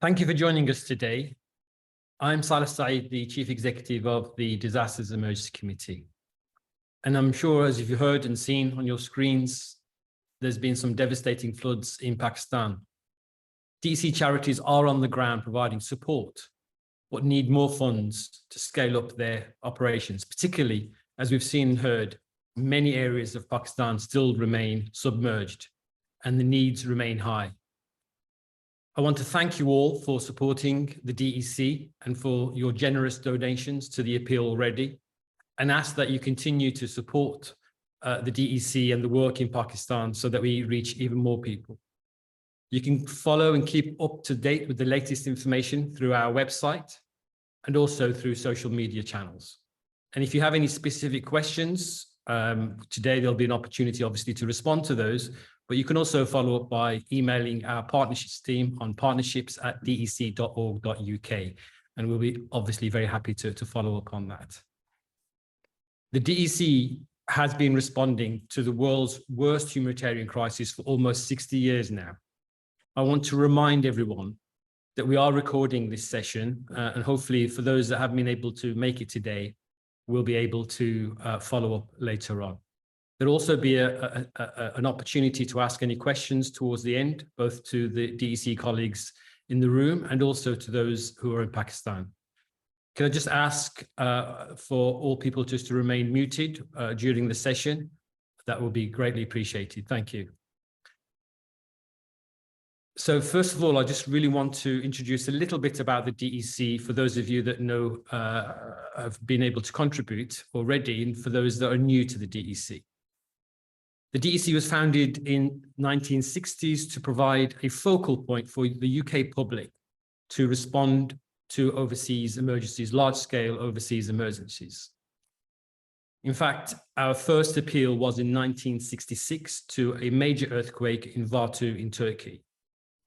Thank you for joining us today. I'm Saleh Saeed, the Chief Executive of the Disasters Emergency Committee. And I'm sure, as you've heard and seen on your screens, there's been some devastating floods in Pakistan. DEC charities are on the ground providing support, but need more funds to scale up their operations, particularly, as we've seen and heard, many areas of Pakistan still remain submerged and the needs remain high. I want to thank you all for supporting the DEC and for your generous donations to the appeal already, and ask that you continue to support the DEC and the work in Pakistan so that we reach even more people. You can follow and keep up to date with the latest information through our website and also through social media channels. And if you have any specific questions, today there'll be an opportunity obviously to respond to those, but you can also follow up by emailing our partnerships team on partnerships@dec.org.uk, and we'll be obviously very happy to follow up on that. The DEC has been responding to the world's worst humanitarian crisis for almost 60 years now. I want to remind everyone that we are recording this session, and hopefully for those that haven't been able to make it today, we'll be able to follow up later on. There'll also be an opportunity to ask any questions towards the end, both to the DEC colleagues in the room and also to those who are in Pakistan. Can I just ask for all people just to remain muted during the session? That will be greatly appreciated. Thank you. So first of all, I just really want to introduce a little bit about the DEC for those of you that know have been able to contribute already, and for those that are new to the DEC. The DEC was founded in 1960s to provide a focal point for the UK public to respond to overseas emergencies, large-scale overseas emergencies. In fact, our first appeal was in 1966 to a major earthquake in Vartu in Turkey.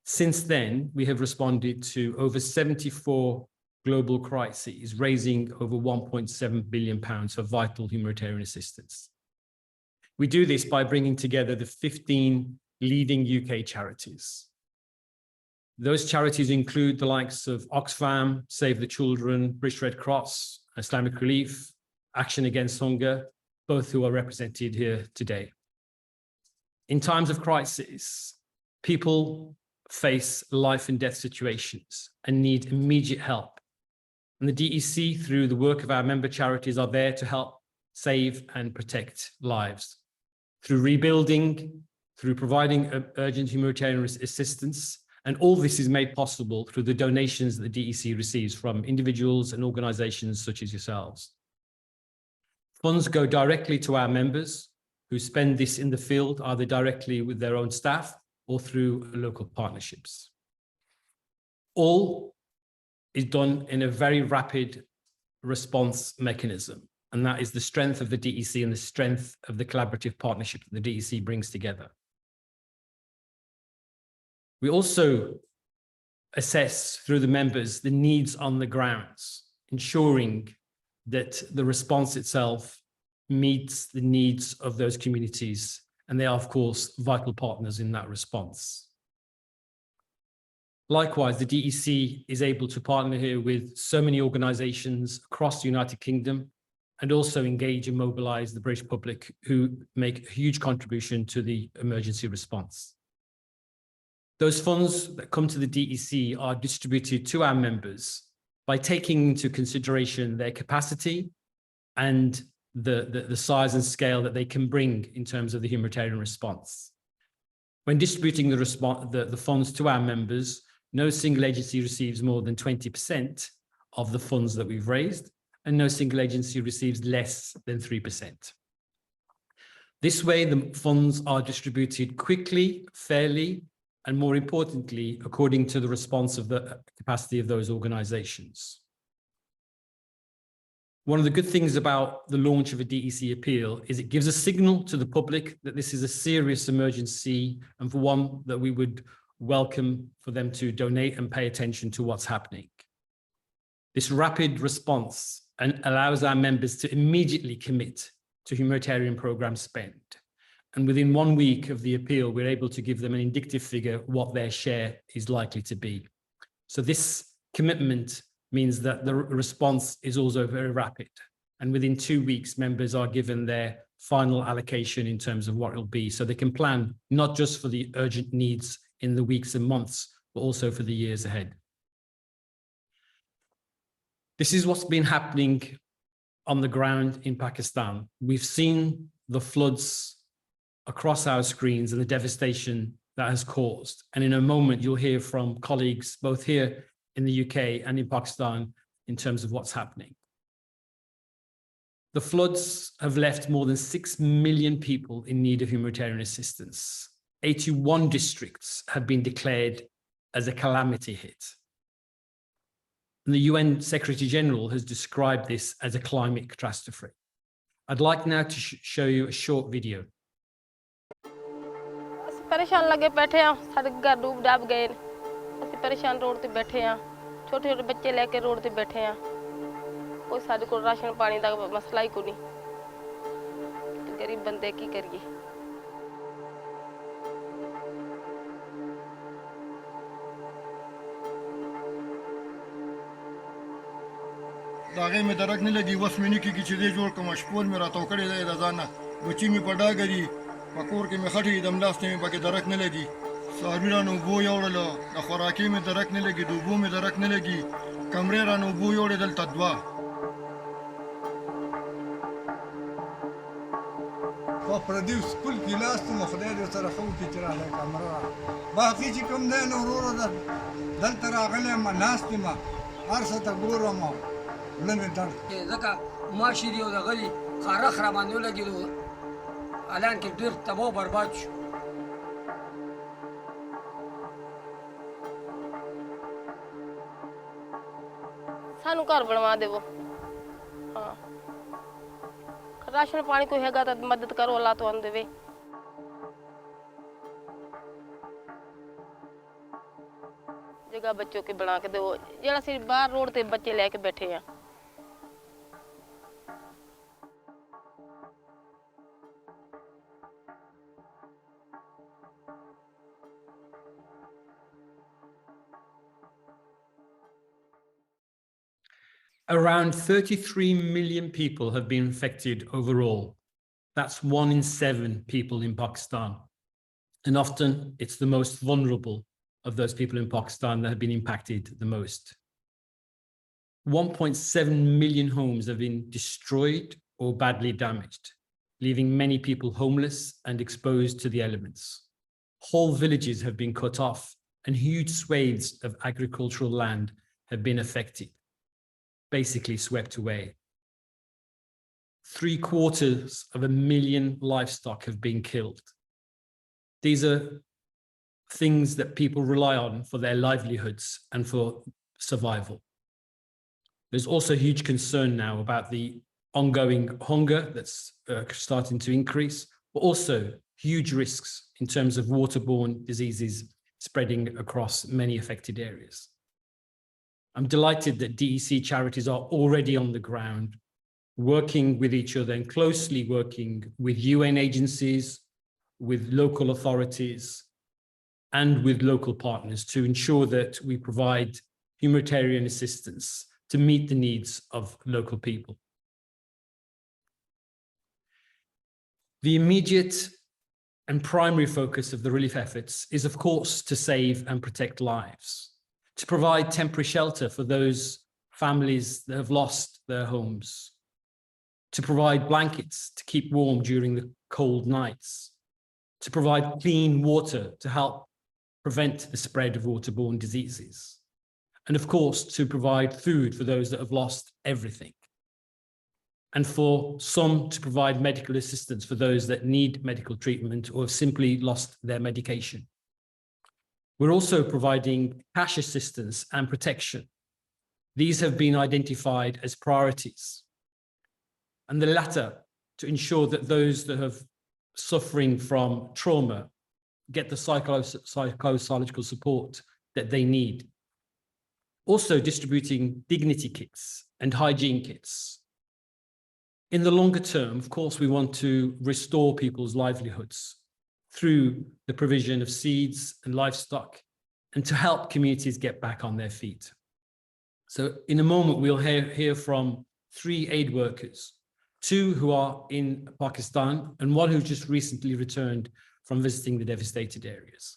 Since then, we have responded to over 74 global crises, raising over £1.7 billion for vital humanitarian assistance. We do this by bringing together the 15 leading UK charities. Those charities include the likes of Oxfam, Save the Children, British Red Cross, Islamic Relief, Action Against Hunger, both who are represented here today. In times of crisis, people face life and death situations and need immediate help. And the DEC, through the work of our member charities, are there to help save and protect lives. Through rebuilding, through providing urgent humanitarian assistance, and all this is made possible through the donations that the DEC receives from individuals and organizations such as yourselves. Funds go directly to our members who spend this in the field, either directly with their own staff or through local partnerships. All is done in a very rapid response mechanism, and that is the strength of the DEC and the strength of the collaborative partnership that the DEC brings together. We also assess through the members the needs on the grounds, ensuring that the response itself meets the needs of those communities, and they are, of course, vital partners in that response. Likewise, the DEC is able to partner here with so many organizations across the United Kingdom and also engage and mobilize the British public who make a huge contribution to the emergency response. Those funds that come to the DEC are distributed to our members by taking into consideration their capacity and the size and scale that they can bring in terms of the humanitarian response. When distributing the funds to our members, no single agency receives more than 20% of the funds that we've raised, and no single agency receives less than 3%. This way, the funds are distributed quickly, fairly, and more importantly, according to the response of the capacity of those organizations. One of the good things about the launch of a DEC appeal is it gives a signal to the public that this is a serious emergency, and for one that we would welcome for them to donate and pay attention to what's happening. This rapid response allows our members to immediately commit to humanitarian program spend. And within 1 week of the appeal, we're able to give them an indicative figure what their share is likely to be. So this commitment means that the response is also very rapid. And within 2 weeks, members are given their final allocation in terms of what it'll be. So they can plan not just for the urgent needs in the weeks and months, but also for the years ahead. This is what's been happening on the ground in Pakistan. We've seen the floods across our screens and the devastation that has caused. And in a moment, you'll hear from colleagues, both here in the UK and in Pakistan, in terms of what's happening. The floods have left more than 6 million people in need of humanitarian assistance. 81 districts have been declared as a calamity hit. And the UN Secretary General has described this as a climate catastrophe. I'd like now to show you a short video. परेशान लगे बैठे हैं सारे घर डूब डाब गए ਅਸੀਂ परेशान रोड ਤੇ बैठे हैं छोटे छोटे बच्चे लेके रोड ਤੇ बैठे हैं कोई सारे को राशन पानी का मसला ही कोई नहीं गरीब बंदे की करिए दागे में दरक नहीं लगी बस मैंने की चीजें जोड़ कम शपोल में रहता हूँ करे रजाना बच्ची में पड़ा गरी पकोर के में खड़ी दम लास्ते में बाकी दरक नहीं लगी सारवीरा नो बो योड़लो खुराकी में दरक नहीं लगी दूबो में दरक नहीं लगी कमरे रानो बो योड़े दल तदवा وفردي كل كلاس مخدر يترخو في ترى على كاميرا باقي شيء كم ده نورو ده دل ترى غلي ما ناس تما أرسل تقول ما لن تر ذكا ما شيريو ده غلي خارخ رمان ولا جلو الآن كبير تبو برباد شو सानू घर बनवा देवो हाँ राशन पानी कोई हैगा तो मदद करो अल्लाह तो आन देवे जगह बच्चों के बना के दो जरा सिर्फ बाहर रोड ते बच्चे लेके बैठे हैं Around 33 million people have been infected overall. That's 1 in 7 people in Pakistan. And often it's the most vulnerable of those people in Pakistan that have been impacted the most. 1.7 million homes have been destroyed or badly damaged, leaving many people homeless and exposed to the elements. Whole villages have been cut off and huge swathes of agricultural land have been affected, basically swept away. 750,000 livestock have been killed. These are things that people rely on for their livelihoods and for survival. There's also huge concern now about the ongoing hunger that's starting to increase, but also huge risks in terms of waterborne diseases spreading across many affected areas. I'm delighted that DEC charities are already on the ground, working with each other and closely working with UN agencies, with local authorities, and with local partners to ensure that we provide humanitarian assistance to meet the needs of local people. The immediate and primary focus of the relief efforts is, of course, to save and protect lives, to provide temporary shelter for those families that have lost their homes, to provide blankets to keep warm during the cold nights, to provide clean water to help prevent the spread of waterborne diseases, and of course, to provide food for those that have lost everything, and for some to provide medical assistance for those that need medical treatment or have simply lost their medication. We're also providing cash assistance and protection. These have been identified as priorities. And the latter, to ensure that those that have suffering from trauma get the psychological support that they need. Also distributing dignity kits and hygiene kits. In the longer term, of course, we want to restore people's livelihoods through the provision of seeds and livestock and to help communities get back on their feet. So in a moment, we'll hear from 3 aid workers, 2 who are in Pakistan and 1 who just recently returned from visiting the devastated areas.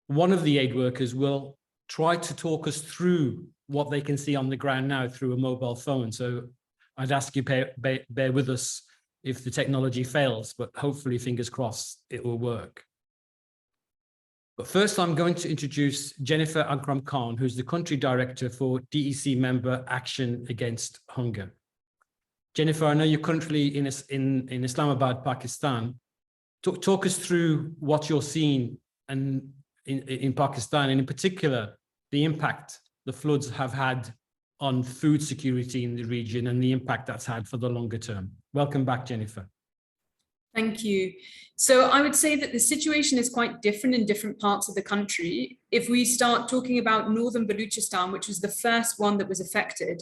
One of the aid workers will try to talk us through what they can see on the ground now through a mobile phone. So I'd ask you bear with us if the technology fails, but hopefully, fingers crossed, it will work. But first, I'm going to introduce Jennifer Akram Khan, who's the country director for DEC member Action Against Hunger. Jennifer, I know you're currently in Islamabad, Pakistan. Talk us through what you're seeing and in Pakistan, and in particular, the impact the floods have had on food security in the region and the impact that's had for the longer term. Welcome back, Jennifer. Thank you. So I would say that the situation is quite different in different parts of the country. If we start talking about northern Baluchistan, which was the first one that was affected,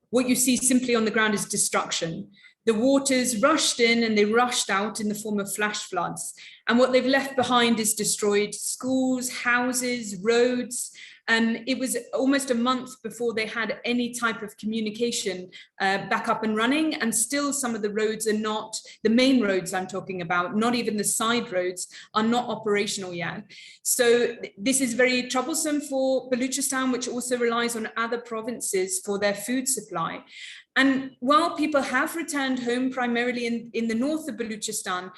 what you see simply on the ground is destruction. The waters rushed in and they rushed out in the form of flash floods. And what they've left behind is destroyed schools, houses, roads. It was almost a month before they had any type of communication back up and running. And still some of the roads are not, the main roads I'm talking about, not even the side roads, are not operational yet. So this is very troublesome for Baluchistan, which also relies on other provinces for their food supply. And while people have returned home primarily in the north of Baluchistan,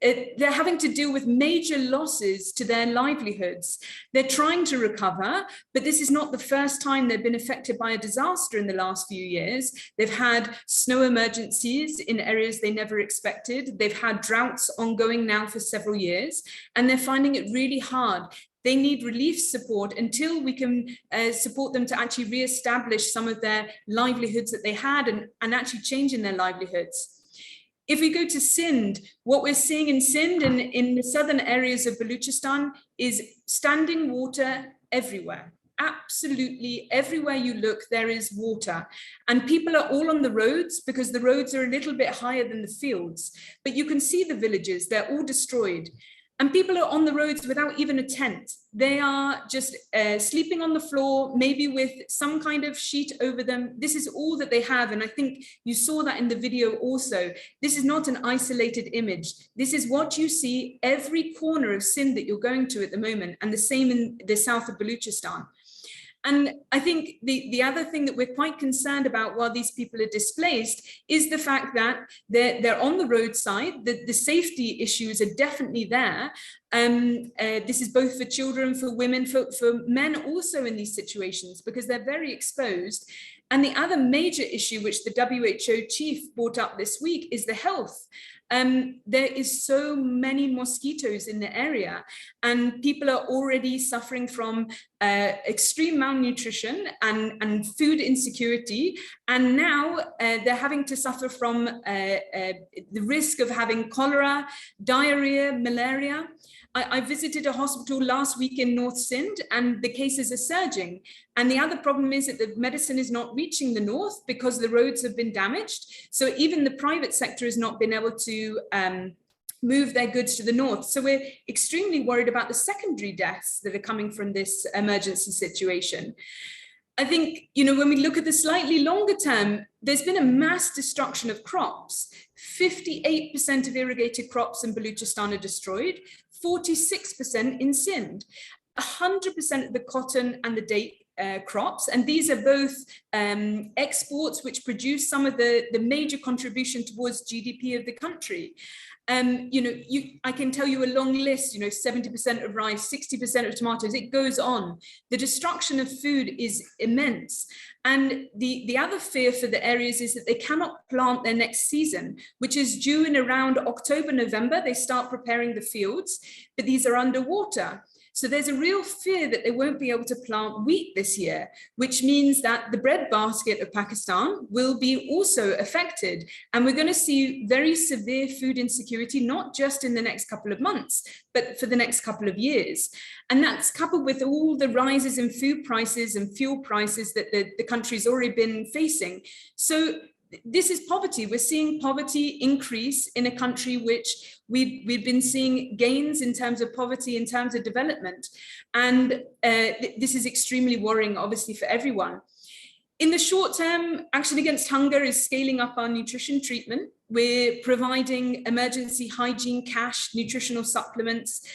they're having to deal with major losses to their livelihoods. They're trying to recover, but this is not the first time they've been affected by a disaster in the last few years. They've had snow emergencies in areas they never expected. They've had droughts ongoing now for several years, and they're finding it really hard. They need relief support until we can support them to actually re-establish some of their livelihoods that they had and actually changing their livelihoods. If we go to Sindh, what we're seeing in Sindh and in the southern areas of Baluchistan is standing water everywhere. Absolutely everywhere you look, there is water. And people are all on the roads because the roads are a little bit higher than the fields. But you can see the villages, they're all destroyed. And people are on the roads without even a tent. They are just sleeping on the floor, maybe with some kind of sheet over them. This is all that they have. And I think you saw that in the video also. This is not an isolated image. This is what you see every corner of Sindh that you're going to at the moment, and the same in the south of Baluchistan. And I think the other thing that we're quite concerned about while these people are displaced is the fact that they're on the roadside, the safety issues are definitely there. This is both for children, for women, for men also in these situations, because they're very exposed. And the other major issue, which the WHO chief brought up this week, is the health. There is so many mosquitoes in the area, and people are already suffering from extreme malnutrition and food insecurity. And now they're having to suffer from the risk of having cholera, diarrhea, malaria. I visited a hospital last week in North Sindh, and the cases are surging. And the other problem is that the medicine is not reaching the north because the roads have been damaged. So even the private sector has not been able to move their goods to the north. So we're extremely worried about the secondary deaths that are coming from this emergency situation. I think, when we look at the slightly longer term, there's been a mass destruction of crops. 58% of irrigated crops in Baluchistan are destroyed, 46% in Sindh, 100% of the cotton and the date crops, and these are both exports which produce some of the major contribution towards GDP of the country. I can tell you a long list, 70% of rice, 60% of tomatoes, it goes on. The destruction of food is immense. And the other fear for the areas is that they cannot plant their next season, which is due in around October, November. They start preparing the fields, but these are underwater. So there's a real fear that they won't be able to plant wheat this year, which means that the breadbasket of Pakistan will be also affected. And we're going to see very severe food insecurity, not just in the next couple of months, but for the next couple of years. And that's coupled with all the rises in food prices and fuel prices that the country's already been facing. So this is poverty. We're seeing poverty increase in a country which we've been seeing gains in terms of poverty, in terms of development. And this is extremely worrying, obviously, for everyone. In the short term, Action Against Hunger is scaling up our nutrition treatment. We're providing emergency hygiene, cash, nutritional supplements,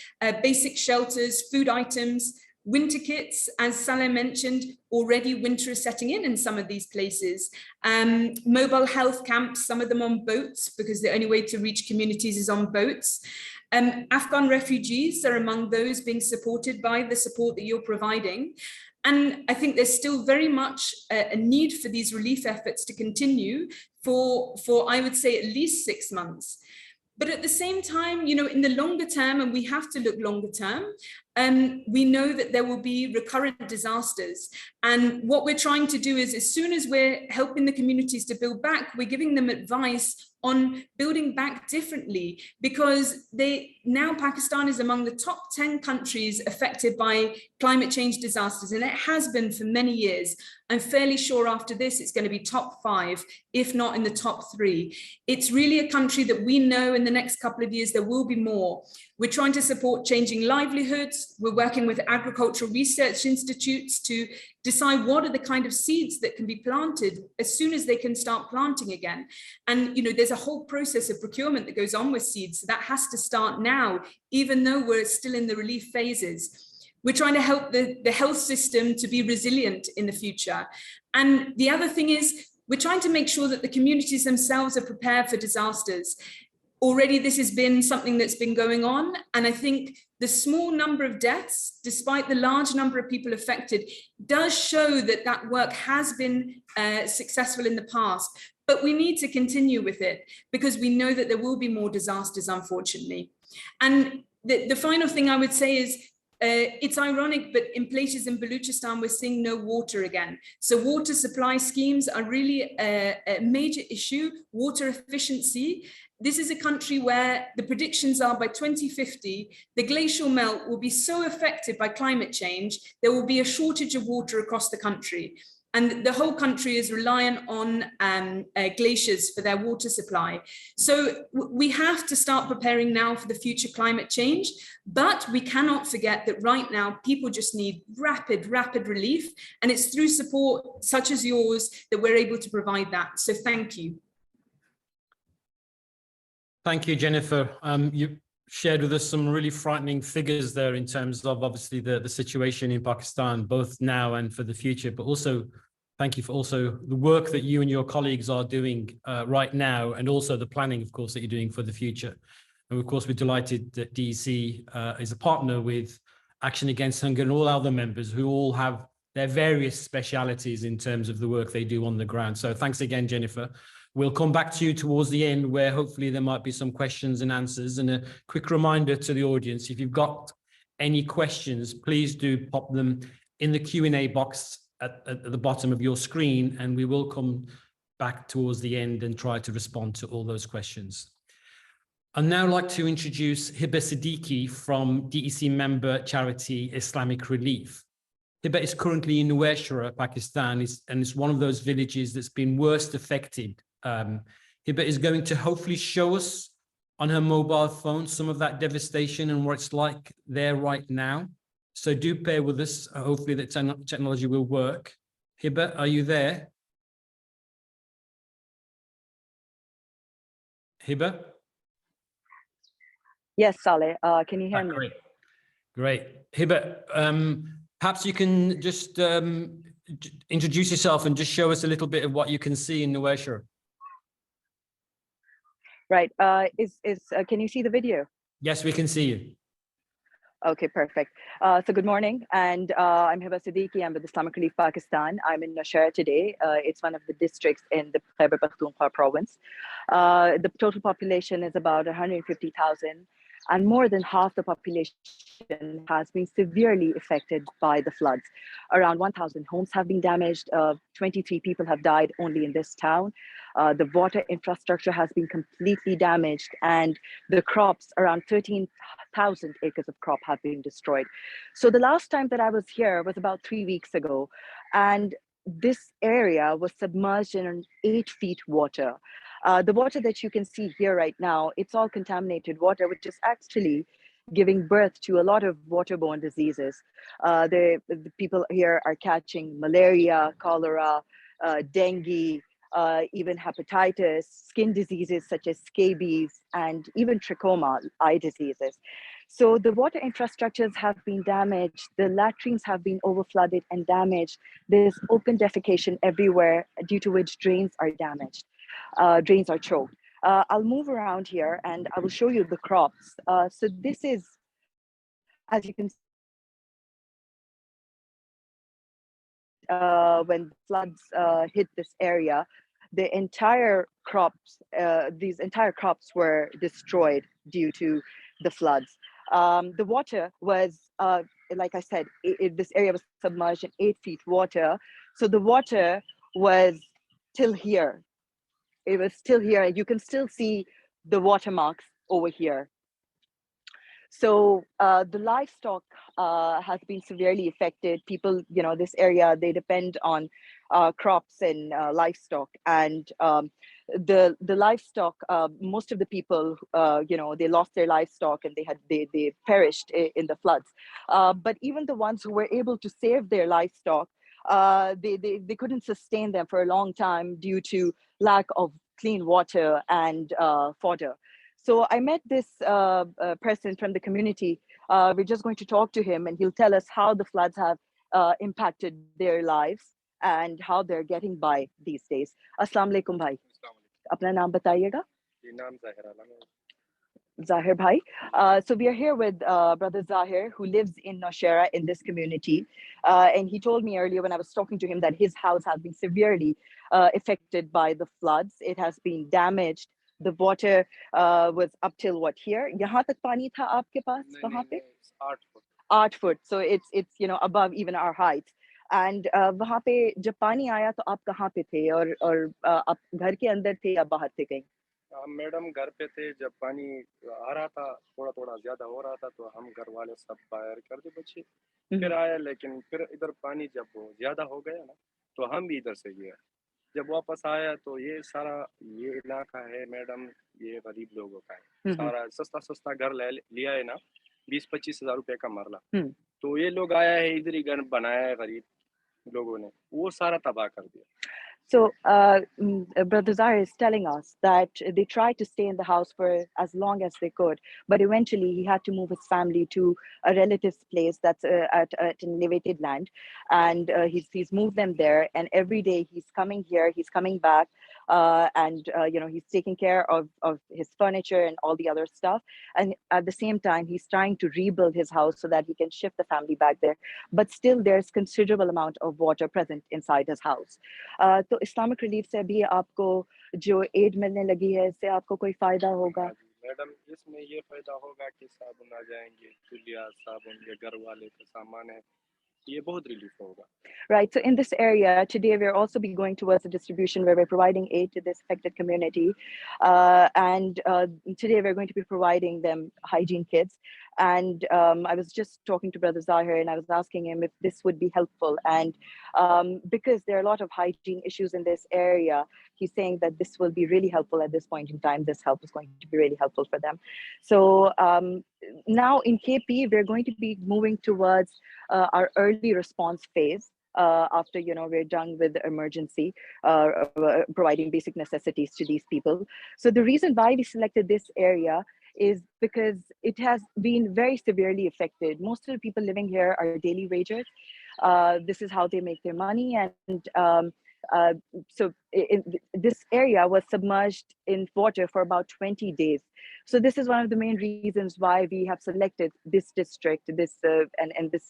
basic shelters, food items, winter kits. As Saleh mentioned, already winter is setting in some of these places. Mobile health camps, some of them on boats, because the only way to reach communities is on boats. Afghan refugees are among those being supported by the support that you're providing. And I think there's still very much a need for these relief efforts to continue for I would say, at least 6 months. But at the same time, you know, in the longer term, and we have to look longer term, we know that there will be recurrent disasters. And what we're trying to do is, as soon as we're helping the communities to build back, we're giving them advice on building back differently, because now Pakistan is among the top 10 countries affected by climate change disasters, and it has been for many years. I'm fairly sure after this it's going to be top 5, if not in the top 3. It's really a country that we know in the next couple of years there will be more. We're trying to support changing livelihoods. We're working with agricultural research institutes to decide what are the kind of seeds that can be planted as soon as they can start planting again. And you know, there's a whole process of procurement that goes on with seeds. So that has to start now, even though we're still in the relief phases. We're trying to help the health system to be resilient in the future. And the other thing is, we're trying to make sure that the communities themselves are prepared for disasters. Already this has been something that's been going on. And I think the small number of deaths, despite the large number of people affected, does show that that work has been successful in the past. But we need to continue with it, because we know that there will be more disasters, unfortunately. And the final thing I would say is, it's ironic, but in places in Baluchistan, we're seeing no water again. So water supply schemes are really a major issue. Water efficiency. This is a country where the predictions are by 2050, the glacial melt will be so affected by climate change, there will be a shortage of water across the country. And the whole country is reliant on glaciers for their water supply. So we have to start preparing now for the future climate change, but we cannot forget that right now people just need rapid relief. And it's through support such as yours that we're able to provide that. So thank you. Thank you, Jennifer. You shared with us some really frightening figures there in terms of obviously the situation in Pakistan, both now and for the future, but also thank you for also the work that you and your colleagues are doing right now, and also the planning, of course, that you're doing for the future. And of course, we're delighted that DEC is a partner with Action Against Hunger and all other members who all have their various specialities in terms of the work they do on the ground. So thanks again, Jennifer. We'll come back to you towards the end, where hopefully there might be some questions and answers. And a quick reminder to the audience, if you've got any questions, please do pop them in the Q&A box at the bottom of your screen, and we will come back towards the end and try to respond to all those questions. I'd now like to introduce Hiba Siddiqui from DEC member charity Islamic Relief. Hiba is currently in Nuweshara, Pakistan, and it's one of those villages that's been worst affected. Hiba is going to hopefully show us on her mobile phone some of that devastation and what it's like there right now. So do bear with us. Hopefully the technology will work. Hiba, are you there? Hiba? Yes, Saleh. Can you hear me? Great. Great. Hiba, perhaps you can just introduce yourself and just show us a little bit of what you can see in Nuweshara. Right. Can you see the video? Yes, we can see you. Okay, perfect. So good morning, and I'm Hiba Siddiqui. I'm with Islamic Relief Pakistan. I'm in Nuweshara today. It's one of the districts in the Khyber Pakhtunkhwa province. The total population is about 150,000, and more than half the population has been severely affected by the floods. Around 1,000 homes have been damaged. 23 people have died only in this town. The water infrastructure has been completely damaged, and the crops, around 13,000 acres of crop, have been destroyed. So the last time that I was here was about 3 weeks ago, and this area was submerged in 8 feet water. The water that you can see here right now, it's all contaminated water, which is actually giving birth to a lot of waterborne diseases. The people here are catching malaria, cholera, dengue, even hepatitis, skin diseases such as scabies, and even trachoma, eye diseases. So the water infrastructures have been damaged, the latrines have been overflooded and damaged. There's open defecation everywhere, due to which drains are damaged, drains are choked. I'll move around here and I will show you the crops. So this is, as you can see, when floods hit this area, the entire crops, these entire crops were destroyed due to the floods. The water was, like I said, this area was submerged in 8 feet water. So the water was till here. It was still here. You can still see the watermarks over here. So the livestock has been severely affected. People, you know, this area, they depend on crops and livestock. And the livestock, most of the people, you know, they lost their livestock and they perished in the floods. But even the ones who were able to save their livestock, they couldn't sustain them for a long time due to lack of clean water and fodder. So I met this person from the community. We're just going to talk to him and he'll tell us how the floods have impacted their lives and how they're getting by these days. Assalamu alaikum bhai. Apna naam batayega? Zahir bhai. So we are here with brother Zahir, who lives in Nowshera in this community. And he told me earlier when I was talking to him that his house has been severely affected by the floods. It has been damaged. The water was up till what here? Yahan tak pani tha aapke paas? Kahan pe? 8 foot. 8 foot. So it's you know above even our height. And wahan pe jab pani aaya to aap kahan pe the aur aap ghar ke andar the ya bahar the kahin? Madam घर पे थे जब पानी आ रहा था थोड़ा थोड़ा ज्यादा हो रहा था तो हम घर वाले सब बाहर कर दे बच्चे फिर आए लेकिन फिर इधर पानी जब ज्यादा हो गया ना तो हम भी इधर से गए जब वापस आया तो ये सारा ये इलाका है मैडम ये गरीब लोगों का है सारा सस्ता सस्ता घर लिया है ना 20-25 हजार रुपए का मरला तो ये लोग आया है इधर ही घर बनाया है गरीब लोगों ने वो सारा तबाह कर दिया. So Brother Zahir is telling us that they tried to stay in the house for as long as they could, but eventually he had to move his family to a relative's place that's at an elevated land, and he's moved them there. And every day he's coming here, he's coming back, and you know, he's taking care of his furniture and all the other stuff. And at the same time, he's trying to rebuild his house so that he can shift the family back there. But still, there's considerable amount of water present inside his house. तो Islamic relief से भी आपको जो add मिलने लगी है इससे आपको कोई फायदा होगा? मैडम इसमें ये फायदा होगा कि साबुन आ जाएंगे, तुलिया साबुन ये घर वाले का सामान है, ये बहुत रिलीफ होगा. Right. So in this area today, we're also be going towards a distribution where we're providing aid to this affected community, and today we're going to be providing them hygiene kits. And I was just talking to Brother Zahir, and I was asking him if this would be helpful. And because there are a lot of hygiene issues in this area, he's saying that this will be really helpful at this point in time. This help is going to be really helpful for them. So now in KP, we're going to be moving towards our early response phase. After, you know, we're done with the emergency, providing basic necessities to these people. So the reason why we selected this area is because it has been very severely affected. Most of the people living here are daily wagers. This is how they make their money. And so this area was submerged in water for about 20 days. So this is one of the main reasons why we have selected this district, this and this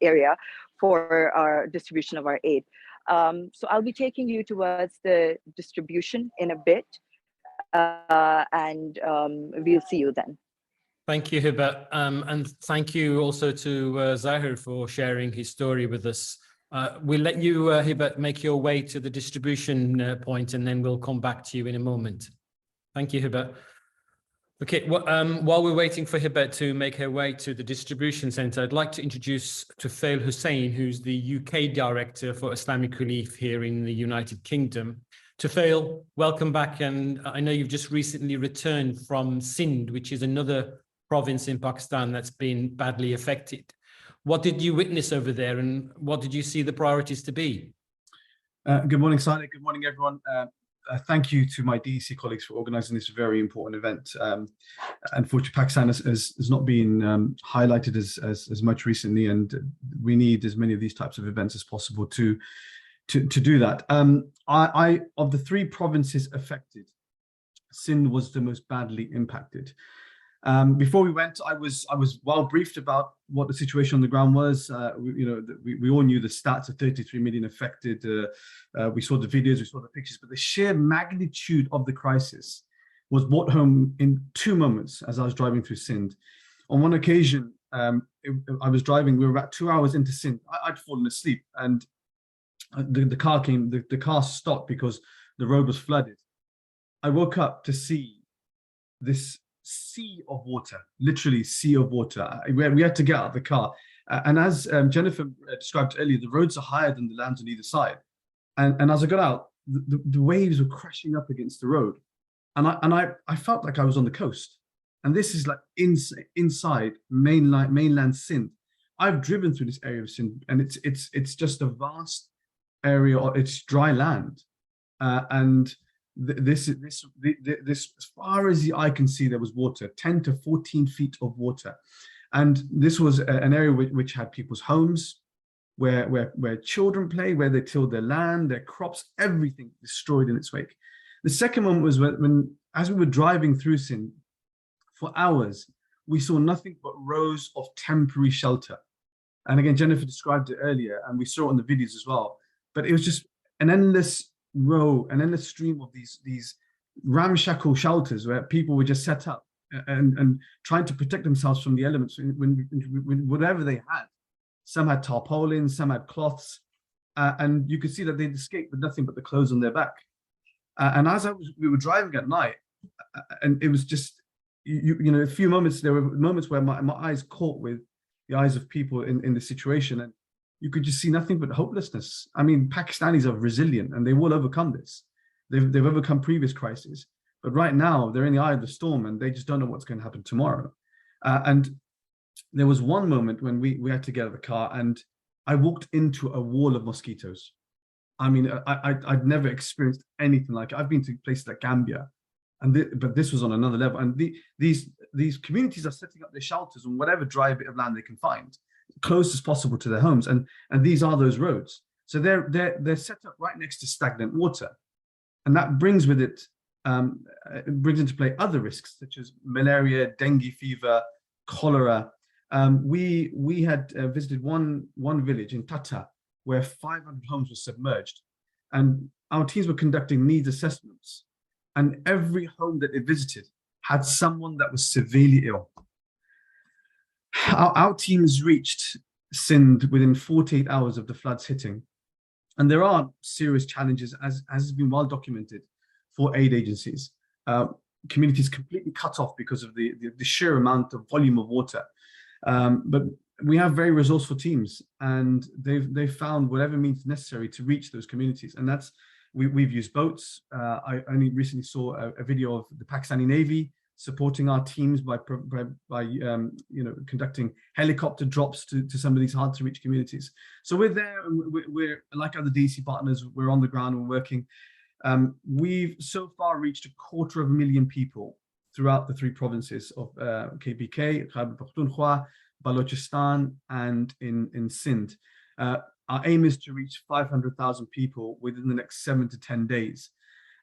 area for our distribution of our aid. So I'll be taking you towards the distribution in a bit, and we'll see you then. Thank you, Hiba. And thank you also to Zahir for sharing his story with us. We'll let you, Hiba, make your way to the distribution point, and then we'll come back to you in a moment. Thank you, Hiba. Okay, well, while we're waiting for Hibet to make her way to the distribution center, I'd like to introduce Tufail Hussain, who's the UK Director for Islamic Relief here in the United Kingdom. Tufail, welcome back. And I know you've just recently returned from Sindh, which is another province in Pakistan that's been badly affected. What did you witness over there and what did you see the priorities to be? Good morning, Sadiq. Good morning, everyone. Thank you to my DEC colleagues for organizing this very important event. Unfortunately, Pakistan has not been highlighted as much recently, and we need as many of these types of events as possible to do that. Of the 3 provinces affected, Sindh was the most badly impacted. Before we went, I was well briefed about what the situation on the ground was. We all knew the stats of 33 million affected. We saw the videos, we saw the pictures, but the sheer magnitude of the crisis was brought home in 2 moments as I was driving through Sindh. On one occasion, I was driving, we were about 2 hours into Sindh. I'd fallen asleep and the car came, the car stopped because the road was flooded. I woke up to see this sea of water, literally sea of water. We had to get out of the car. And as Jennifer described earlier, the roads are higher than the lands on either side. And as I got out, the waves were crashing up against the road. And I felt like I was on the coast. And this is like inside mainland Sindh. I've driven through this area of Sindh, and it's just a vast area. It's dry land, and this as far as the eye can see, there was water, 10 to 14 feet of water, and this was an area which had people's homes, where children play, where they tilled their land, their crops, everything destroyed in its wake. The second moment was when as we were driving through Sindh for hours, we saw nothing but rows of temporary shelter. And again, Jennifer described it earlier, and we saw it on the videos as well. But it was just an endless row, an endless stream of these ramshackle shelters where people were just set up and trying to protect themselves from the elements when whatever they had. Some had tarpaulins, some had cloths, and you could see that they'd escaped with nothing but the clothes on their back. And as we were driving at night, and it was just, a few moments, there were moments where my eyes caught with the eyes of people in the situation, and you could just see nothing but hopelessness. I mean, Pakistanis are resilient and they will overcome this. They've overcome previous crises, but right now they're in the eye of the storm and they just don't know what's going to happen tomorrow. And there was one moment when we had to get out of the car and I walked into a wall of mosquitoes. I mean, I'd never experienced anything like it. I've been to places like Gambia, but this was on another level. And these communities are setting up their shelters on whatever dry bit of land they can find, close as possible to their homes. And these are those roads. So they're set up right next to stagnant water. And that brings with it, brings into play other risks such as malaria, dengue fever, cholera. We had visited one village in Tata where 500 homes were submerged, and our teams were conducting needs assessments, and every home that they visited had someone that was severely ill. Our teams reached Sindh within 48 hours of the floods hitting, and there are serious challenges, as has been well documented, for aid agencies. Communities completely cut off because of the sheer amount of volume of water. But we have very resourceful teams, and they've found whatever means necessary to reach those communities. And that's we've used boats. I only recently saw a video of the Pakistani Navy supporting our teams by conducting helicopter drops to some of these hard to reach communities. So we're there, and we're like other DEC partners. We're on the ground and working. We've so far reached 250,000 people throughout the 3 provinces of KPK, Khyber Pakhtunkhwa, Balochistan, and in Sindh. Our aim is to reach 500,000 people within the next 7 to 10 days.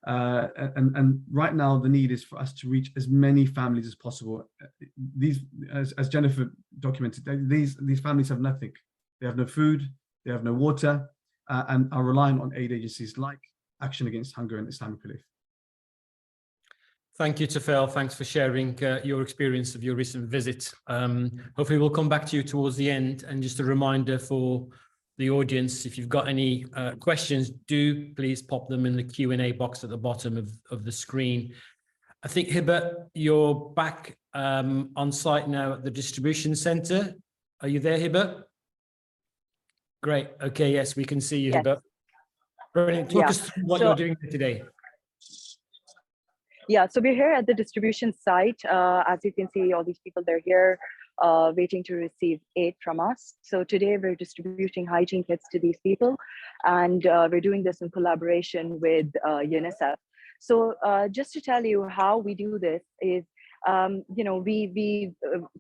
And right now, the need is for us to reach as many families as possible. These, as Jennifer documented, these families have nothing. They have no food, they have no water, and are relying on aid agencies like Action Against Hunger and Islamic Relief. Thank you, Tufail. Thanks for sharing your experience of your recent visit. Hopefully we'll come back to you towards the end. And just a reminder for the audience, if you've got any questions, do please pop them in the Q&A box at the bottom of the screen. I think, Hiba, you're back on site now at the distribution center. Are you there, Hiba? Great. Okay, yes, we can see you, Yes. Hiba. Brilliant. Talk Yeah. us through what So- you're doing today. Yeah, so we're here at the distribution site. As you can see, all these people, they're here waiting to receive aid from us. So today we're distributing hygiene kits to these people, and we're doing this in collaboration with UNICEF. So just to tell you how we do this is, we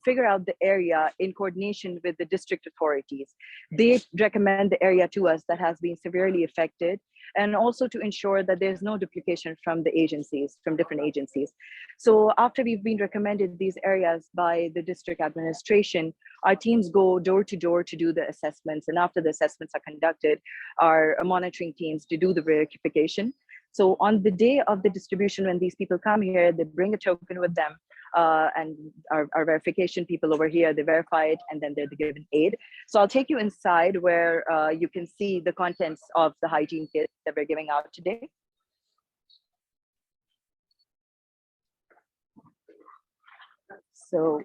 figure out the area in coordination with the district authorities. They recommend the area to us that has been severely affected, and also to ensure that there's no duplication from the agencies, from different agencies. So after we've been recommended these areas by the district administration, our teams go door to door to do the assessments. And after the assessments are conducted, our monitoring teams to do the verification. So on the day of the distribution, when these people come here, they bring a token with them, and our verification people over here, they verify it, and then they're given aid. So I'll take you inside where you can see the contents of the hygiene kit that we're giving out today. So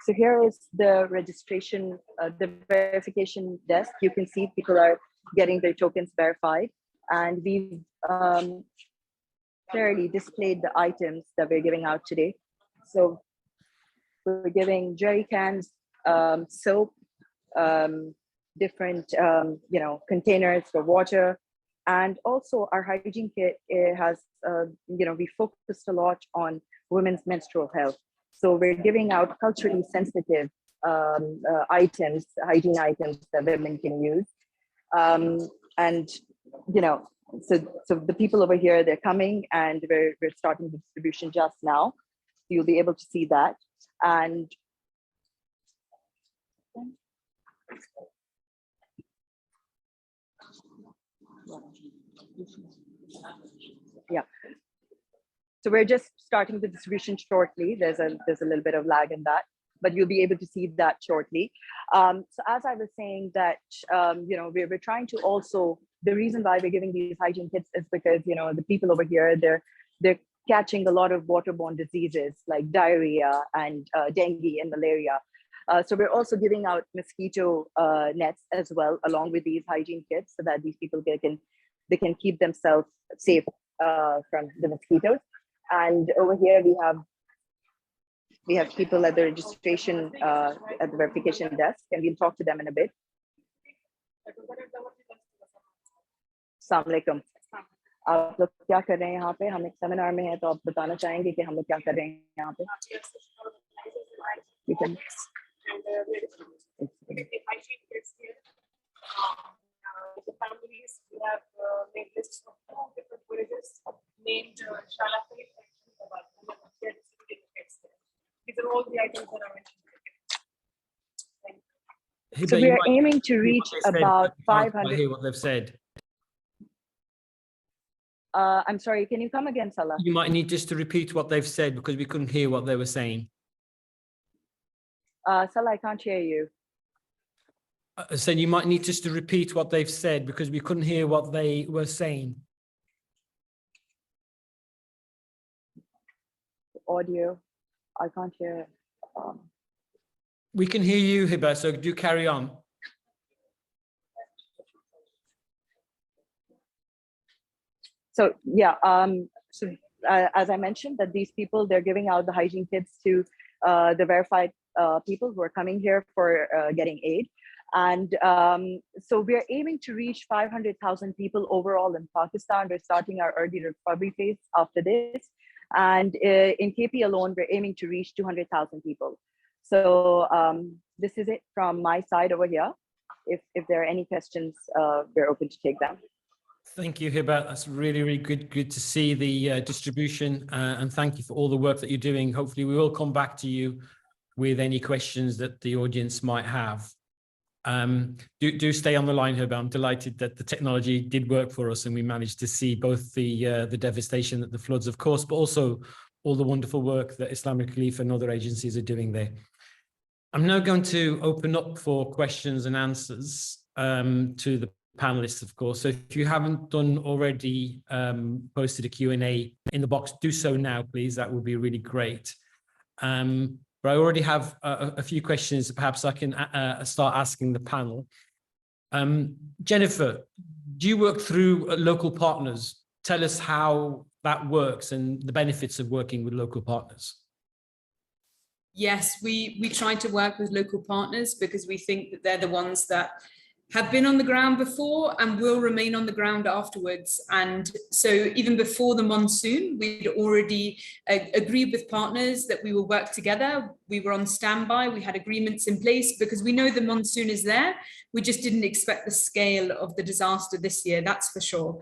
here is the registration, the verification desk. You can see people are getting their tokens verified, and we've clearly displayed the items that we're giving out today. So we're giving jerry cans, soap, different containers for water, and also our hygiene kit has we focused a lot on women's menstrual health. So we're giving out culturally sensitive items, hygiene items that women can use, and so the people over here, they're coming, and we're starting the distribution just now. You'll be able to see that. And yeah, so we're just starting the distribution shortly. There's a little bit of lag in that, but you'll be able to see that shortly. So as I was saying that, we're trying to also, the reason why we're giving these hygiene kits is because, the people over here, they're catching a lot of waterborne diseases like diarrhea and dengue and malaria. So we're also giving out mosquito nets as well, along with these hygiene kits, so that these people they can keep themselves safe from the mosquitoes. And over here we have people at the registration, at the verification desk, and we'll talk to them in a bit. Assalamu alaikum. आप लोग क्या कर रहे हैं यहाँ पे? हम एक सेमिनार में हैं, तो आप बताना चाहेंगे कि हम लोग क्या कर रहे हैं यहाँ पे? The families, we have made lists of 2 different villages named Shalafay and Shindabad. They're distributing the kits there. These are all the items that I mentioned. So we are aiming to reach about 500. Hear what they've said. I'm sorry, can you come again, Salah? You might need just to repeat what they've said, because we couldn't hear what they were saying. Salah, I can't hear you. So you might need just to repeat what they've said, because we couldn't hear what they were saying. Audio, I can't hear. We can hear you, Hiba, so do carry on. So yeah, as I mentioned, that these people, they're giving out the hygiene kits to the verified people who are coming here for getting aid. And so we're aiming to reach 500,000 people overall in Pakistan. We're starting our early recovery phase after this. And in KP alone, we're aiming to reach 200,000 people. So this is it from my side over here. If there are any questions, we're open to take them. Thank you, Hiba. That's really, really good to see the distribution, and thank you for all the work that you're doing. Hopefully we will come back to you with any questions that the audience might have. Do stay on the line, Hiba. I'm delighted that the technology did work for us and we managed to see both the devastation that the floods, of course, but also all the wonderful work that Islamic Relief and other agencies are doing there. I'm now going to open up for questions and answers to the panelists, of course. So if you haven't done already, posted a Q&A in the box, do so now, please. That would be really great. But I already have a few questions. Perhaps I can start asking the panel. Jennifer, do you work through local partners? Tell us how that works and the benefits of working with local partners. Yes, we try to work with local partners because we think that they're the ones that have been on the ground before and will remain on the ground afterwards. And so even before the monsoon, we'd already agreed with partners that we will work together. We were on standby, we had agreements in place because we know the monsoon is there. We just didn't expect the scale of the disaster this year, that's for sure.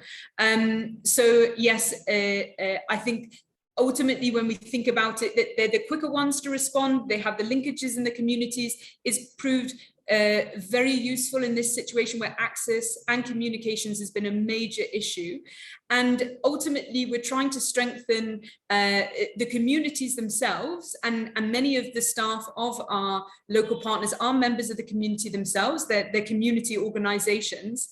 So yes, I think ultimately, when we think about it, that they're the quicker ones to respond. They have the linkages in the communities. It's proved very useful in this situation where access and communications has been a major issue. And ultimately, we're trying to strengthen the communities themselves, and many of the staff of our local partners are members of the community themselves, they're community organizations,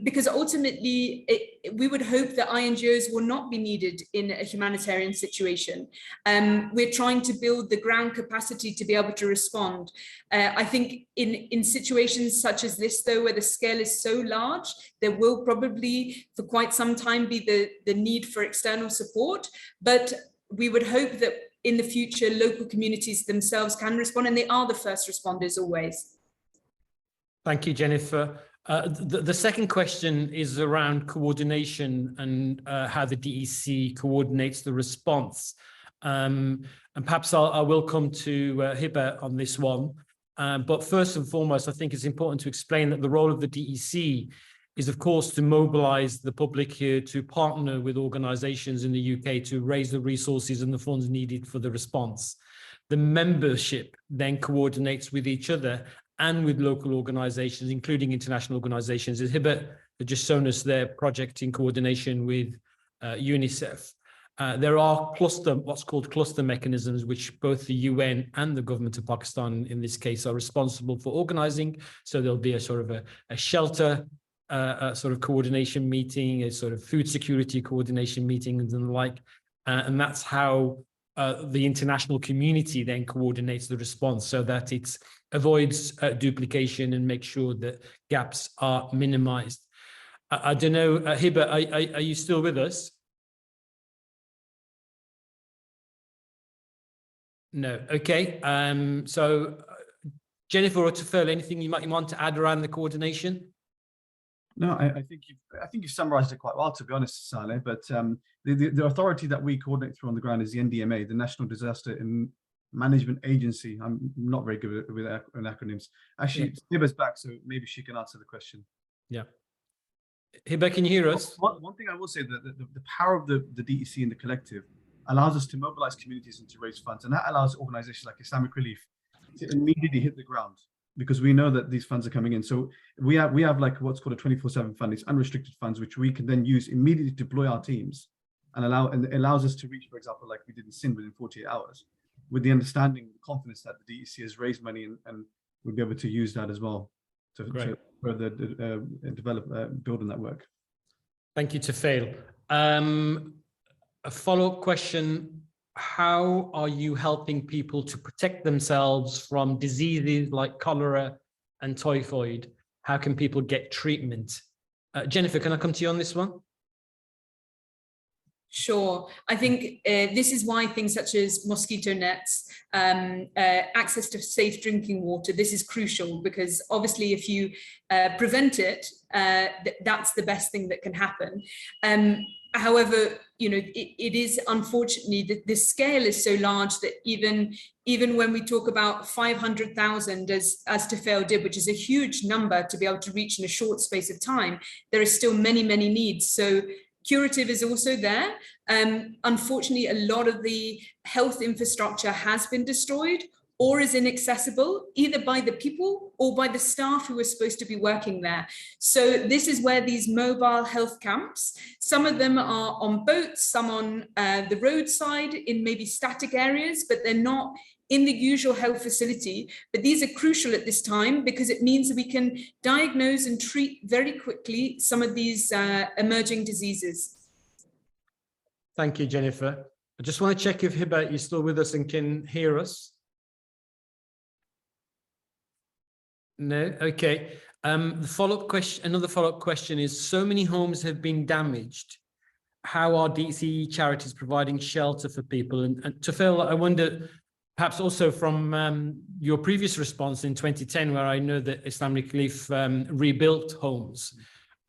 because ultimately we would hope that INGOs will not be needed in a humanitarian situation. We're trying to build the ground capacity to be able to respond. I think in situations such as this, though, where the scale is so large, there will probably for quite some time be the need for external support, but we would hope that in the future local communities themselves can respond, and they are the first responders always. Thank you, Jennifer. The second question is around coordination and how the DEC coordinates the response. And perhaps I will come to Hiba on this one. But first and foremost, I think it's important to explain that the role of the DEC is, of course, to mobilize the public here to partner with organizations in the UK to raise the resources and the funds needed for the response. The membership then coordinates with each other and with local organizations, including international organizations. As Hiba had just shown us their project in coordination with UNICEF. There are what's called cluster mechanisms, which both the UN and the government of Pakistan, in this case, are responsible for organizing. So there'll be a sort of a shelter sort of coordination meeting, a sort of food security coordination meeting and the like. And that's how the international community then coordinates the response so that it avoids duplication and makes sure that gaps are minimized. I don't know, Hiba, are you still with us? No, okay. So Jennifer or Tufel, anything you might want to add around the coordination? No, I think you've summarized it quite well, to be honest, Saleh. But the authority that we coordinate through on the ground is the NDMA, the National Disaster Management Agency. I'm not very good with acronyms. Actually, yeah. Hiba's back, so maybe she can answer the question. Yeah. Hiba, can you hear us? One thing I will say, that the power of the DEC and the collective allows us to mobilize communities and to raise funds, and that allows organizations like Islamic Relief to immediately hit the ground, because we know that these funds are coming in. So we have like what's called a 24/7 fund. It's unrestricted funds, which we can then use immediately to deploy our teams and it allows us to reach, for example, like we did in Sindh within 48 hours, with the understanding, confidence that the DEC has raised money and we'll be able to use that as well to further develop, build on that work. Thank you, Tufel. A follow-up question. How are you helping people to protect themselves from diseases like cholera and typhoid? How can people get treatment? Jennifer, can I come to you on this one? Sure. I think this is why things such as mosquito nets, access to safe drinking water, this is crucial, because obviously if you prevent it, that's the best thing that can happen. However, you know, it is unfortunately that the scale is so large that even when we talk about 500,000 as Tufel did, which is a huge number to be able to reach in a short space of time, there are still many, many needs. So curative is also there. Unfortunately, a lot of the health infrastructure has been destroyed or is inaccessible, either by the people or by the staff who are supposed to be working there. So this is where these mobile health camps, some of them are on boats, some on the roadside in maybe static areas, but they're not in the usual health facility, but these are crucial at this time because it means that we can diagnose and treat very quickly some of these emerging diseases. Thank you, Jennifer. I just want to check if Hiba is still with us and can hear us. No, okay. The follow-up question, another follow-up question is, so many homes have been damaged. How are DEC charities providing shelter for people? And Tufel, I wonder, perhaps also from your previous response in 2010, where I know that Islamic Relief rebuilt homes,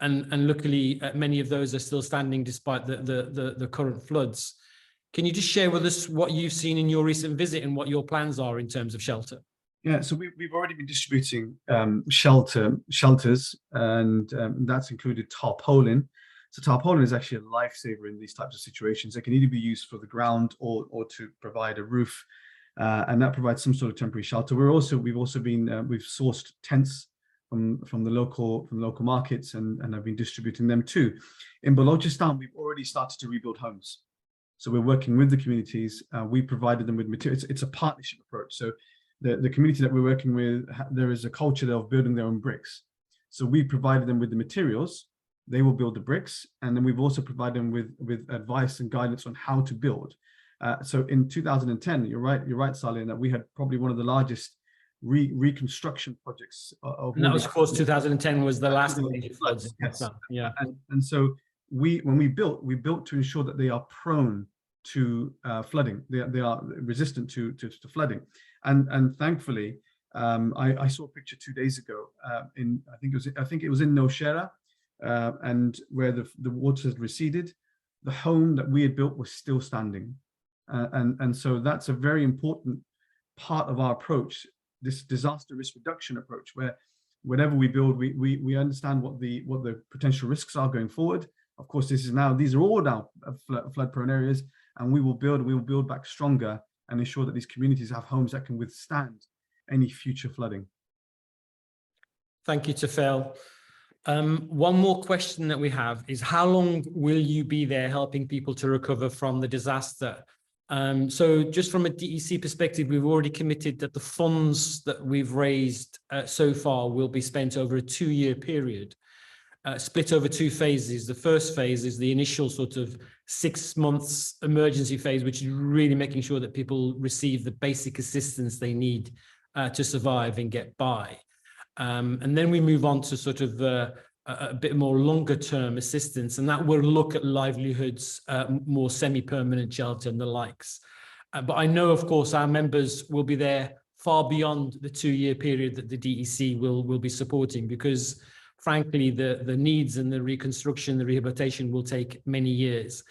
and luckily many of those are still standing despite the current floods. Can you just share with us what you've seen in your recent visit and what your plans are in terms of shelter? Yeah, so we've already been distributing shelters, and that's included tarpaulin. So tarpaulin is actually a lifesaver in these types of situations. It can either be used for the ground or to provide a roof, and that provides some sort of temporary shelter. We've sourced tents from the local markets, and have been distributing them too. In Balochistan, we've already started to rebuild homes. So we're working with the communities. We provided them with materials. It's a partnership approach. So the community that we're working with, there is a culture of building their own bricks. So we provided them with the materials, they will build the bricks, and then we've also provided them with advice and guidance on how to build. So in 2010, you're right, Salih, in that we had probably one of the largest reconstruction projects. And that was, of course, 2010 was the last floods. Yes. Yeah. And so when we built to ensure that they are prone to flooding. They are resistant to flooding. And thankfully, I saw a picture 2 days ago I think it was in Nowshera, and where the water had receded, the home that we had built was still standing, and so that's a very important part of our approach, this disaster risk reduction approach, where whenever we build, we understand what the potential risks are going forward. Of course, these are all now flood-prone areas, and we will build back stronger and ensure that these communities have homes that can withstand any future flooding. Thank you, Tufel. One more question that we have is, how long will you be there helping people to recover from the disaster? So just from a DEC perspective, we've already committed that the funds that we've raised so far will be spent over a 2-year period, split over 2 phases. The first phase is the initial sort of 6 months emergency phase, which is really making sure that people receive the basic assistance they need to survive and get by. And then we move on to sort of a bit more longer term assistance, and that will look at livelihoods, more semi-permanent shelter and the likes. But I know, of course, our members will be there far beyond the 2-year period that the DEC will be supporting, because frankly, the needs and the reconstruction, the rehabilitation will take many years.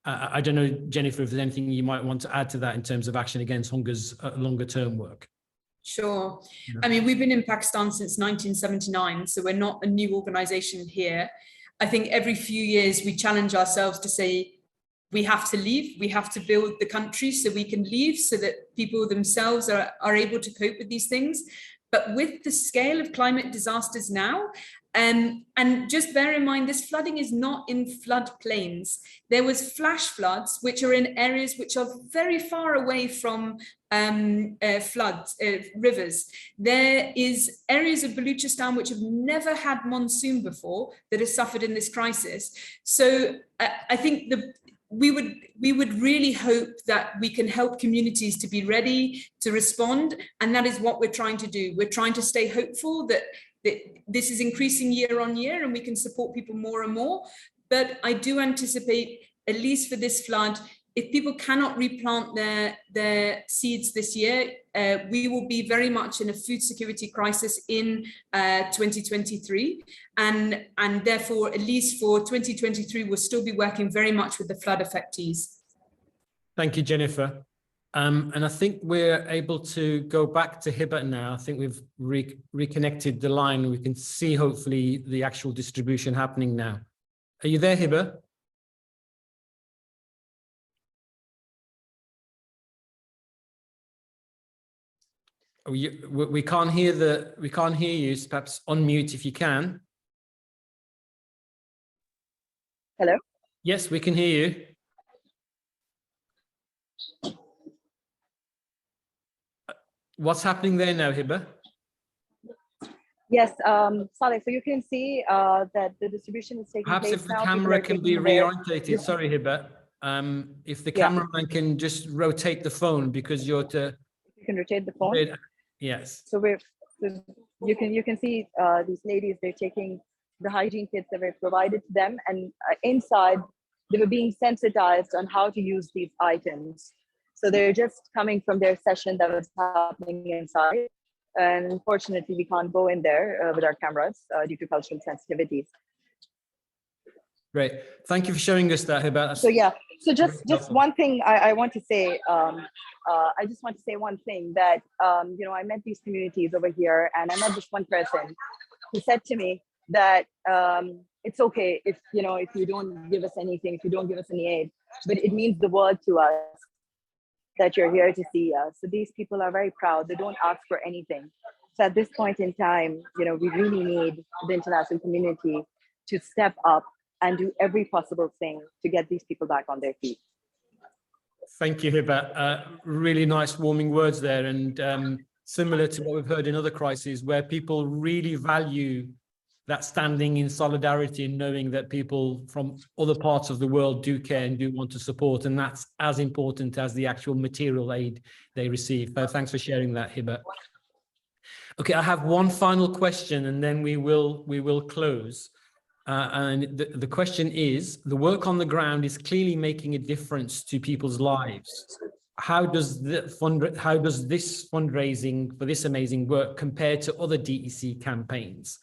I don't know, Jennifer, if there's anything you might want to add to that in terms of Action Against Hunger's longer term work. Sure. I mean, we've been in Pakistan since 1979, so we're not a new organization here. I think every few years we challenge ourselves to say, we have to leave, we have to build the country so we can leave, so that people themselves are able to cope with these things. But with the scale of climate disasters now, and just bear in mind, this flooding is not in floodplains. There was flash floods, which are in areas which are very far away from rivers. There is areas of Balochistan which have never had monsoon before that have suffered in this crisis. So I think we would really hope that we can help communities to be ready to respond, and that is what we're trying to do. We're trying to stay hopeful that this is increasing year on year and we can support people more and more. But I do anticipate, at least for this flood, if people cannot replant their seeds this year, we will be very much in a food security crisis in 2023. And therefore, at least for 2023, we'll still be working very much with the flood affectees. Thank you, Jennifer. And I think we're able to go back to Hiba now. I think we've reconnected the line. We can see, hopefully, the actual distribution happening now. Are you there, Hiba? We can't hear you. So perhaps unmute if you can. Hello? Yes, we can hear you. what's happening there now, Hiba? Yes, Saleh, so you can see that the distribution is taking Perhaps place if the now. camera can be reorientated, Yes. sorry, Hiba. If the Yeah. cameraman can just rotate the phone because you're to. You can rotate the phone. Yes. So you can see these ladies, they're taking the hygiene kits that were provided to them, and inside they were being sensitized on how to use these items. So they're just coming from their session that was happening inside. And unfortunately, we can't go in there with our cameras due to cultural sensitivities. Great. Thank you for showing us that, Hiba. So yeah, so just one thing I want to say, I just want to say one thing that, you know, I met these communities over here, and I met this one person who said to me that it's okay if, you know, if you don't give us anything, if you don't give us any aid, but it means the world to us that you're here to see us. So these people are very proud. They don't ask for anything. So at this point in time, you know, we really need the international community to step up and do every possible thing to get these people back on their feet. Thank you, Hiba. Really nice warming words there, and similar to what we've heard in other crises where people really value that standing in solidarity and knowing that people from other parts of the world do care and do want to support, and that's as important as the actual material aid they receive. Thanks for sharing that, Hiba. Okay, I have one final question and then we will close. And the question is, the work on the ground is clearly making a difference to people's lives. How does this fundraising for this amazing work compare to other DEC campaigns?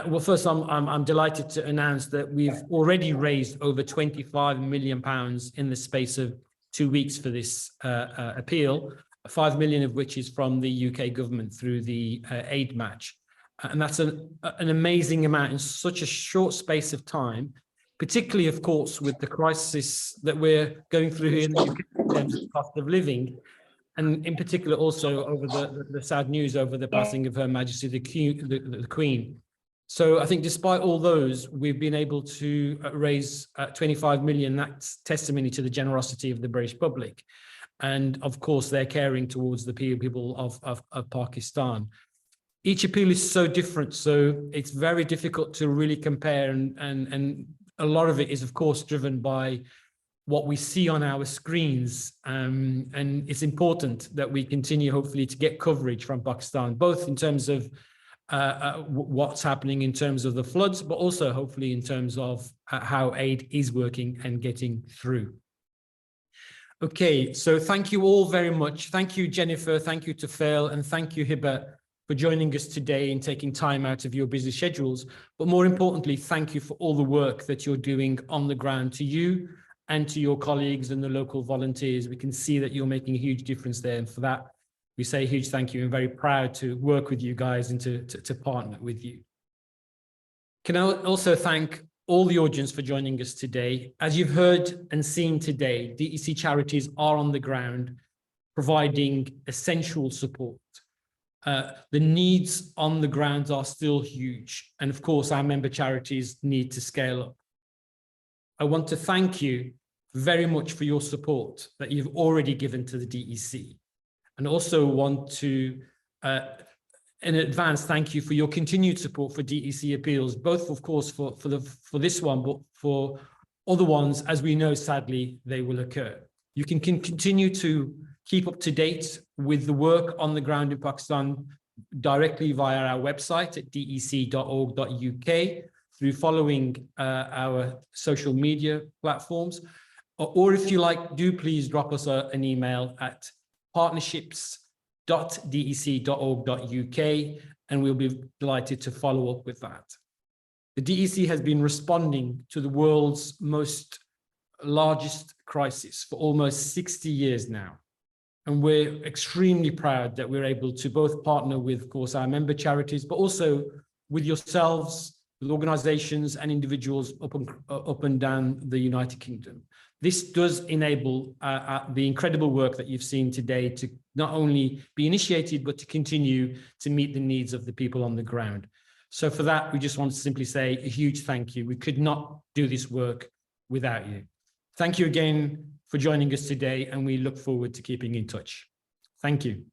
Well, first, I'm delighted to announce that we've already raised over £25 million in the space of 2 weeks for this appeal, 5 million of which is from the UK government through the aid match. And that's an amazing amount in such a short space of time, particularly, of course, with the crisis that we're going through here in the UK in terms of cost of living, and in particular also over the sad news over the passing of Her Majesty the Queen. So I think despite all those, we've been able to raise 25 million. That's testimony to the generosity of the British public. And of course, they're caring towards the people of Pakistan. Each appeal is so different, so it's very difficult to really compare, and a lot of it is, of course, driven by what we see on our screens, and it's important that we continue, hopefully, to get coverage from Pakistan, both in terms of what's happening in terms of the floods, but also hopefully in terms of how aid is working and getting through. Okay, so thank you all very much. Thank you, Jennifer. Thank you to Phil, and thank you, Hiba, for joining us today and taking time out of your busy schedules. But more importantly, thank you for all the work that you're doing on the ground, to you and to your colleagues and the local volunteers. We can see that you're making a huge difference there. And for that, we say a huge thank you, and very proud to work with you guys and to partner with you. Can I also thank all the audience for joining us today. As you've heard and seen today, DEC charities are on the ground providing essential support. The needs on the ground are still huge. And of course, our member charities need to scale up. I want to thank you very much for your support that you've already given to the DEC. And also want to, in advance, thank you for your continued support for DEC appeals, both, of course, for this one, but for other ones, as we know, sadly, they will occur. You can continue to keep up to date with the work on the ground in Pakistan directly via our website at dec.org.uk, through following our social media platforms. Or if you like, do please drop us an email at partnerships.dec.org.uk, and we'll be delighted to follow up with that. The DEC has been responding to the world's largest crisis for almost 60 years now. And we're extremely proud that we're able to both partner with, of course, our member charities, but also with yourselves, with organizations and individuals up and down the United Kingdom. This does enable the incredible work that you've seen today to not only be initiated, but to continue to meet the needs of the people on the ground. So for that, we just want to simply say a huge thank you. We could not do this work without you. Thank you again for joining us today, and we look forward to keeping in touch. Thank you.